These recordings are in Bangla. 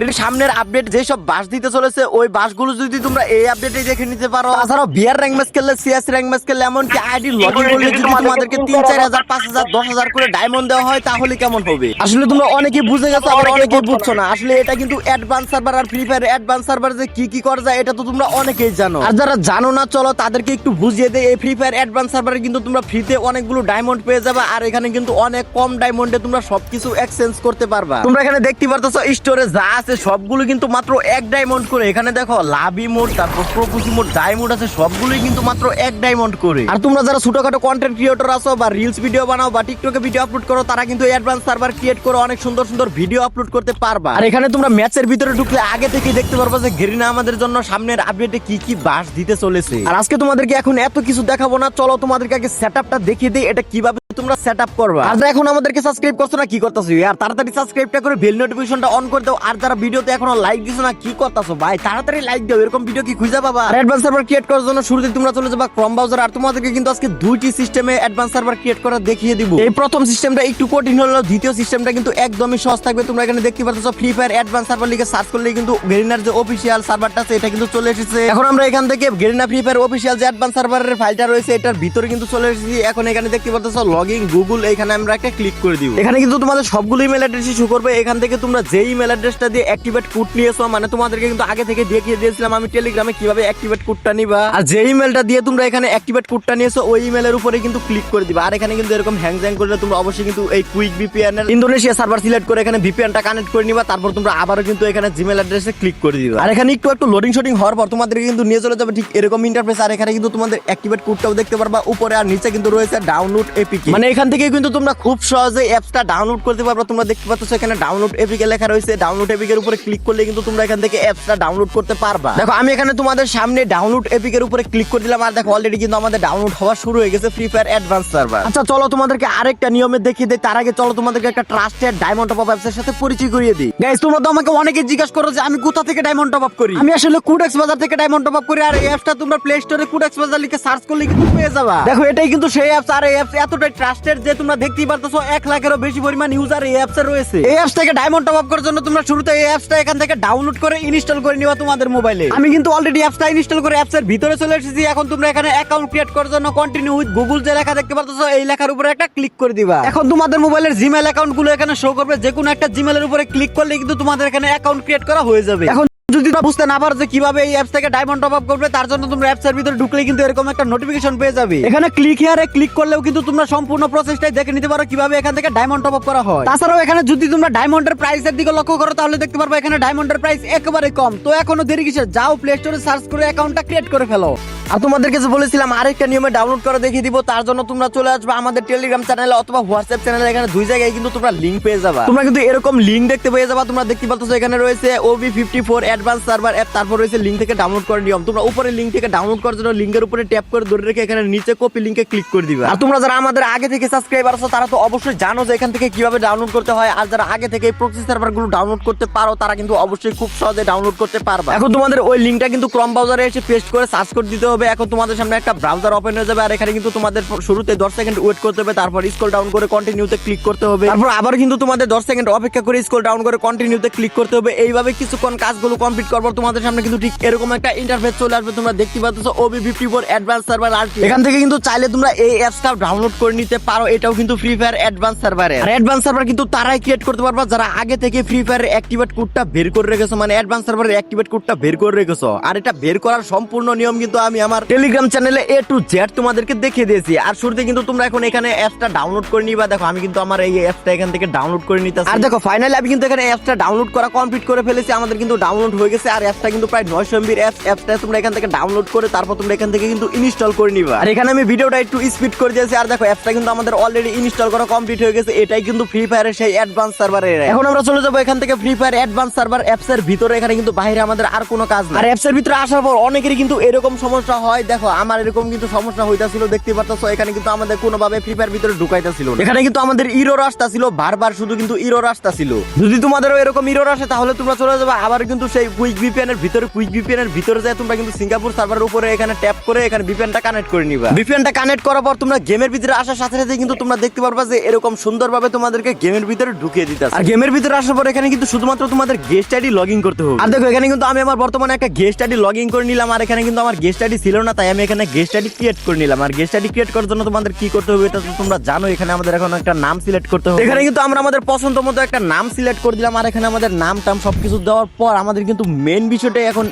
এর সামনের আপডেট যেসব বাস দিতে চলেছে ওই বাসগুলো যদি তোমরা এই আপডেটে দেখে নিতে পারো, তাছাড়াও বিআর র্যাঙ্ক ম্যাচ খেললে, সিএস র্যাঙ্ক ম্যাচ খেললে, এমনকি আইডি লগইন করলে যদি তোমাদেরকে 3-4 হাজার 5,000 10,000 করে ডায়মন্ড দেওয়া হয় তাহলে কেমন হবে? আসলে তোমরা অনেকেই বুঝে গেছো, আবার অনেকেই বুঝছো না। আসলে এটা কিন্তু অ্যাডভান্স সার্ভার, আর ফ্রি ফায়ার অ্যাডভান্স সার্ভার যে কি করা যায় এটা তো তোমরা অনেকেই জানো। আর যারা জানো না চলো তাদেরকে একটু বুঝিয়ে দেই। এই ফ্রি ফায়ার অ্যাডভান্স সার্ভারে কিন্তু তোমরা ফ্রিতে অনেকগুলো ডায়মন্ড পেয়ে যাবে, আর এখানে কিন্তু অনেক কম ডায়মন্ডে তোমরা সবকিছু এক্সচেঞ্জ করতে পারবা। তোমরা এখানে দেখতে পারতেছো স্টোরে যা আছে সবগুলো কিন্তু মাত্র 1 ডায়মন্ড করে। এখানে দেখো লাভি মোড, তারপর প্রপুসি মোড, ডায়মন্ড আছে, সবগুলোই কিন্তু মাত্র 1 ডায়মন্ড করে। আর তোমরা যারা ছোটখাটো কন্টেন্ট ক্রিয়েটর আছো বা রিলস ভিডিও বানাও বা টিকটকে ভিডিও আপলোড করো, তারা কিন্তু অ্যাডভান্স সার্ভার ক্রিয়েট করে অনেক সুন্দর সুন্দর ভিডিও আপলোড করতে পারবা। আর এখানে তোমরা ম্যাচের ভিতরে ঢুকলে আগে থেকে দেখতে পারবা যে গেরিনা আমাদের জন্য সামনের আপডেটে কি বাস দিতে চলেছে। আর আজকে তোমাদেরকে এখন এত কিছু দেখাবো না, চলো তোমাদেরকে আগে সেটআপটা দেখিয়ে দিই এটা কিভাবে তোমরা সেটআপ করবা। আর যারা এখন আমাদেরকে সাবস্ক্রাইব করছো না কি করতেছো, আর তাড়াতাড়ি সাবস্ক্রাইবটা করে বেল নোটিফিকেশনটা অন করে দাও। আর যারা ভিডিওতে এখনো লাইক দিছো না কি করতেছো ভাই, তাড়াতাড়ি লাইক দাও, এরকম ভিডিও কি খুঁজে পাবা? আর অ্যাডভান্স সার্ভার ক্রিয়েট করার জন্য শুরুতে তোমরা চলে যাবা ক্রোম ব্রাউজার। আর তোমাদেরকে কিন্তু আজকে দুইটি সিস্টেমে অ্যাডভান্স সার্ভার ক্রিয়েট করা দেখিয়ে দিব। এই প্রথম সিস্টেমটা একটু কঠিন হলো, দ্বিতীয় সিস্টেমটা কিন্তু একদমই সহজ থাকবে। তোমরা এখানে দেখতে পাচ্ছ ফ্রি ফায়ার অ্যাডভান্স সার্ভার লিখে সার্চ করলে কিন্তু গেরিনার যে অফিশিয়াল সার্ভারটা আছে এটা কিন্তু চলে এসেছে। এখন আমরা এখান থেকে গেরিনা ফ্রি ফায়ার অফিশিয়াল যে অ্যাডভান্স সার্ভারের ফাইলটা রয়েছে এটার ভিতরে কিন্তু চলে এসেছি। এখন এখানে দেখতে পাচ্ছ লগইন গুগল, এখানে আমরা একটা ক্লিক করে দিব। এখানে কিন্তু তোমাদের সবগুলো ইমেল অ্যাড্রেসই শো করবে। এখান থেকে তোমরা যে ইমেল অ্যাড্রেসটা দিয়ে অ্যাক্টিভেট কোড নিয়েছো, মানে তোমাদেরকে কিন্তু আগে থেকে দেখিয়ে দিয়েছিলাম আমি টেলিগ্রামে কিভাবে অ্যাক্টিভেট কোডটা নিবা। আর যে ইমেলটা দিয়ে তোমরা এখানে অ্যাক্টিভেট কোডটা নিয়েছো ওই ইমেলের উপরে কিন্তু ক্লিক করে দিবা। আর এখানে কিন্তু এরকম হ্যাং জ্যাং করলে তোমরা অবশ্যই কিন্তু এই কুইক ভিপিএন এর ইন্দোনেশিয়া সার্ভার সিলেক্ট করে এখানে ভিপিএনটা কানেক্ট করে নিবা। তারপর তোমরা আবারও কিন্তু এখানে জিমেল অ্যাড্রেসে ক্লিক করে দিবা। আর এখানে একটু লোডিং শটিং হওয়ার পর তোমাদেরকে কিন্তু নিয়ে চলে যাবে ঠিক এরকম ইন্টারফেস। আর এখানে কিন্তু তোমাদের অ্যাক্টিভেট কোডটাও দেখতে পারবা উপরে, আর নিচে কিন্তু রয়েছে ডাউনলোড এপিকে। মানে এখান থেকে কিন্তু তোমরা খুব সহজে অ্যাপসটা ডাউনলোড করতে পারবা। তোমরা দেখতে পাচ্ছ এখানে ডাউনলোড এপিকে লেখা রয়েছে। ডাউনলোড এপিকের উপরে ক্লিক করলে কিন্তু তোমরা এখান থেকে অ্যাপসটা ডাউনলোড করতে পারবা। দেখো আমি এখানে তোমাদের সামনে ডাউনলোড এপিকের উপরে ক্লিক করে দিলাম। আর দেখো অলরেডি কিন্তু আমাদের ডাউনলোড হওয়া শুরু হয়ে গেছে ফ্রি ফায়ার অ্যাডভান্স সার্ভার। আচ্ছা চলো তোমাদেরকে আরেকটা নিয়মে দেখিয়ে দেই। তার আগে চলো তোমাদেরকে একটা ট্রাস্টেড ডায়মন্ড টপ আপ অ্যাপসের সাথে পরিচয় করিয়ে দিই। গাইস তোমরা তো আমাকে অনেকে জিজ্ঞাসা করো যে আমি কোথা থেকে ডায়মন্ড টপ আপ করি। আমি আসলে কুডেক্স বাজার থেকে ডায়মন্ড টপ আপ করি। আর এই অ্যাপসটা তোমরা প্লে স্টোরে কুডেক্স বাজার লিখে সার্চ করলে কিন্তু পেয়ে যাবা। দেখো এটাই কিন্তু সেই অ্যাপস। আর এই অ্যাপস এতটাই ট্রাস্টেড যে তোমরা দেখতেই পারতেছো 1 লাখেরও বেশি পরিমাণ ইউজার এই অ্যাপসে রয়েছে। এই অ্যাপস থেকে ডায়মন্ড টপ আপ করার জন্য তোমরা শুরুতে এই অ্যাপসটা এখান থেকে ডাউনলোড করে ইনস্টল করে নিবা তোমাদের মোবাইলে। আমি কিন্তু অলরেডি অ্যাপসটা ইনস্টল করে অ্যাপসের ভিতরে চলে এসেছি। এখন তোমরা এখানে অ্যাকাউন্ট ক্রিয়েট করার জন্য কন্টিনিউ উইথ গুগল যে লেখা দেখতে পারতেছো এই লেখার উপরে একটা ক্লিক করে দিবা। এখন তোমাদের মোবাইলের জিমেইল অ্যাকাউন্ট গুলো এখানে শো করবে। যে কোনো একটা জিমেইলের উপরে ক্লিক করলে কিন্তু তোমাদের এখানে অ্যাকাউন্ট ক্রিয়েট করা হয়ে যাবে। এখন যদি তোমরা বুঝতে না পারো যে কিভাবে এই অ্যাপস থেকে ডায়মন্ড টপ আপ করবে, তার জন্য তোমরা অ্যাপসের ভিতরে ঢুকলে কিন্তু এরকম একটা নোটিফিকেশন পেয়ে যাবে। এখানে ক্লিক হিয়ারে ক্লিক করলেও কিন্তু তোমরা সম্পূর্ণ প্রসেসটাই দেখে নিতে পারো কিভাবে এখান থেকে ডায়মন্ড টপ আপ করা হয়। তাছাড়াও এখানে যদি তোমরা ডায়মন্ডের প্রাইসের দিকে লক্ষ্য করো তাহলে দেখতে পারবে এখানে ডায়মন্ডের প্রাইস একেবারে কম। তো এখনো দেরি কিসের, যাও প্লে স্টোরে সার্চ করে অ্যাকাউন্টটা ক্রিয়েট করে ফেলো। আর তোমাদেরকে যে বলেছিলাম আরেকটা নিয়মে ডাউনলোড করে দেখিয়ে দিব, তার জন্য তোমরা চলে আসবে আমাদের টেলিগ্রাম চ্যানেলে অথবা হোয়াটসঅ্যাপ চ্যানেলে। এখানে দুই জায়গায় কিন্তু তোমরা লিংক পেয়ে যাবা। তোমরা কিন্তু এরকম লিংক দেখতে পেয়ে যাবা। তোমরা দেখতে পাচ্ছ এখানে রয়েছে OB54 অ্যাডভান্স সার্ভার অ্যাপ, তারপর রয়েছে লিংক থেকে ডাউনলোড করার নিয়ম। তোমরা উপরে লিংক থেকে ডাউনলোড করার জন্য লিংকের উপরে ট্যাপ করে ধরে রেখে এখানে নিচে কপি লিংকে ক্লিক করে দিবা। আর তোমরা যারা আমাদের আগে থেকে সাবস্ক্রাইবার আছো তারা তো অবশ্যই জানো যে এখান থেকে কিভাবে ডাউনলোড করতে হয়। আর যারা আগে থেকে এই প্রক্সি সার্ভারগুলো ডাউনলোড করতে পারো তারা কিন্তু অবশ্যই খুব সহজে ডাউনলোড করতে পারবা। এখন তোমাদের ওই লিংকটা কিন্তু ক্রোম ব্রাউজারে এসে পেস্ট করে সার্চ করে দিতে হবে। এখন তোমাদের সামনে একটা ব্রাউজার ওপেন হয়ে যাবে। আর এখানে কিন্তু তোমাদের শুরুতে 10 সেকেন্ড ওয়েট করতে হবে, তারপর স্ক্রল ডাউন করে কন্টিনিউতে ক্লিক করতে হবে। তারপর আবার কিন্তু তোমাদের 10 সেকেন্ড অপেক্ষা করে স্ক্রল ডাউন করে কন্টিনিউতে ক্লিক করতে হবে। এইভাবে কিছুক্ষণ কাজগুলো কমপ্লিট করব তোমাদের সামনে কিন্তু ঠিক এরকম একটা ইন্টারফেস চলে আসবে। তোমরা দেখতে পাচ্ছ OB54 অ্যাডভান্স সার্ভার। আর এখান থেকে কিন্তু চাইলে তোমরা এই অ্যাপসটা ডাউনলোড করে নিতে পারো। এটাও কিন্তু ফ্রি ফায়ার অ্যাডভান্স সার্ভারে। আর অ্যাডভান্স সার্ভার কিন্তু তারাই ক্রিয়েট করতে পারবা যারা আগে থেকে ফ্রি ফায়ারের অ্যাক্টিভেট কোডটা বের করে রেখেছো, মানে অ্যাডভান্স সার্ভারের অ্যাক্টিভেট কোডটা বের করে রেখেছো। আর এটা বের করার সম্পূর্ণ নিয়ম কিন্তু আমি আমার টেলিগ্রাম চ্যানেলে A to Z তোমাদেরকে দেখিয়ে দিয়েছি। আর শুরুতে কিন্তু তোমরা এখন এখানে অ্যাপসটা ডাউনলোড করে নিবা। দেখো আমি কিন্তু আমার এই অ্যাপসটা এখান থেকে ডাউনলোড করে নিতেছি। আর দেখো ফাইনালি আমি কিন্তু এখানে অ্যাপসটা ডাউনলোড করা কমপ্লিট করে ফেলেছি। আমাদের কিন্তু ডাউনলোড হয়ে গেছে। আর অ্যাপসটা কিন্তু প্রায় 900 MB অ্যাপসটা তোমরা এখান থেকে ডাউনলোড করে তারপর তোমরা এখান থেকে কিন্তু ইনস্টল করে নিবা। আর এখানে আমি ভিডিওটা একটু স্পিড করে দিয়েছি। আর দেখো অ্যাপসটা কিন্তু আমাদের অলরেডি ইনস্টল করা কমপ্লিট হয়ে গেছে। এটাই কিন্তু ফ্রি ফায়ারের সেই অ্যাডভান্স সার্ভারের। এখন আমরা চলে যাবো এখান থেকে ফ্রি ফায়ার অ্যাডভান্স সার্ভার অ্যাপসের ভিতরে। এখানে কিন্তু বাইরে আমাদের আর কোনো কাজ না। আর অ্যাপসের ভিতরে আসার পর অনেকেরই কিন্তু এরকম সমস্যা সমস্যা হয়, দেখো আমার এরকম কিন্তু সমস্যা হইতাছিল, দেখতে পারতাছো এখানে কিন্তু আমাদের কোনোভাবে ফ্রি ফায়ার ভিতরে ঢুকাইতাছিল না। এখানে কিন্তু আমাদের ইরোর আসতাছিল, বারবার শুধু কিন্তু ইরোর আসতাছিল। যদি তোমাদেরও এরকম ইরোর আসে তাহলে তোমরা চলে যাবে আবার কিন্তু সেই কুইক ভিপিএন এর ভিতরে, কুইক ভিপিএন এর ভিতরে যায় তোমরা কিন্তু সিঙ্গাপুর সার্ভারের উপরে এখানে ট্যাপ করে এখানে ভিপিএনটা কানেক্ট করে নিবা। ভিপিএনটা কানেক্ট করার পর তোমরা গেমের ভিতরে আসার সাথে সাথে কিন্তু তোমরা দেখতে পারবা যে এরকম সুন্দরভাবে তোমাদেরকে গেমের ভিতরে ঢুকিয়ে দিতেছে। আর গেমের ভিতরে আসার পর এখানে কিন্তু শুধুমাত্র তোমাদের গেস্ট আইডি লগইন করতে হবে। আর দেখো এখানে কিন্তু আমি আমার বর্তমানে একটা গেস্ট আইডি লগইন করে নিলাম, আর এখানে কিন্তু আমার গেস্ট আইডি ছিল না, তাই আমি এখানে গেস্ট আইডি ক্রিয়েট করে নিলাম। আর গেস্ট আইডি ক্রিয়েট করার জন্য তোমাদের কি করতে হবে এটা তো তোমরা জানো। এখানে আমাদের এখন একটা নাম সিলেক্ট করতে হবে। এখানে কিন্তু আমরা আমাদের পছন্দ মতো একটা নাম সিলেক্ট করে দিলাম, আর এখানে আমাদের নাম টাম সবকিছু দেওয়ার পর আমাদের কিন্তু মেন বিষয়টা এখন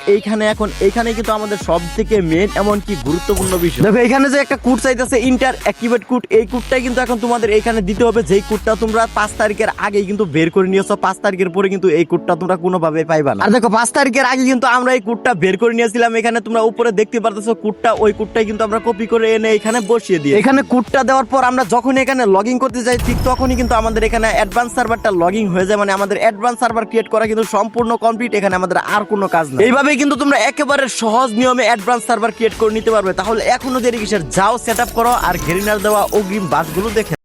এইখানে কিন্তু আমাদের সব থেকে মেন এমনকি গুরুত্বপূর্ণ বিষয়। দেখো এখানে যে একটা কোড চাইতেছে ইন্টার অ্যাক্টিভেট কোড, এই কোডটাই কিন্তু এখন তোমাদের এখানে দিতে হবে, যেই কোডটা তোমরা 5 তারিখের আগেই কিন্তু বের করে নিয়েছো। 5 তারিখের পরে কিন্তু এই কোডটা তোমরা কোনোভাবে পাইবা না। আর দেখো 5 তারিখের আগে কিন্তু আমরা এই কোডটা বের করে নিয়েছিলাম। এখানে তোমরা উপরে দেখতে পারতেছো কোডটা, ওই কোডটাই কিন্তু আমরা কপি করে এনে এখানে বসিয়ে দিই। এখানে কোডটা দেওয়ার পর আমরা যখন এখানে লগইন করতে যাই ঠিক তখনই কিন্তু আমাদের এখানে অ্যাডভান্স সার্ভারটা লগইন হয়ে যায়, মানে আমাদের অ্যাডভান্স সার্ভার ক্রিয়েট করা কিন্তু সম্পূর্ণ কমপ্লিট। এখানে আমাদের আর কোনো কাজ নেই। এইভাবেই কিন্তু তোমরা একেবারে সহজ নিয়মে অ্যাডভান্স সার্ভার ক্রিয়েট করে নিতে পারবে। তাহলে এখনো দেরি কিসের, যাও সেট আপ করো আর গেরিনার দেওয়া অগ্রিম বাসগুলো দেখে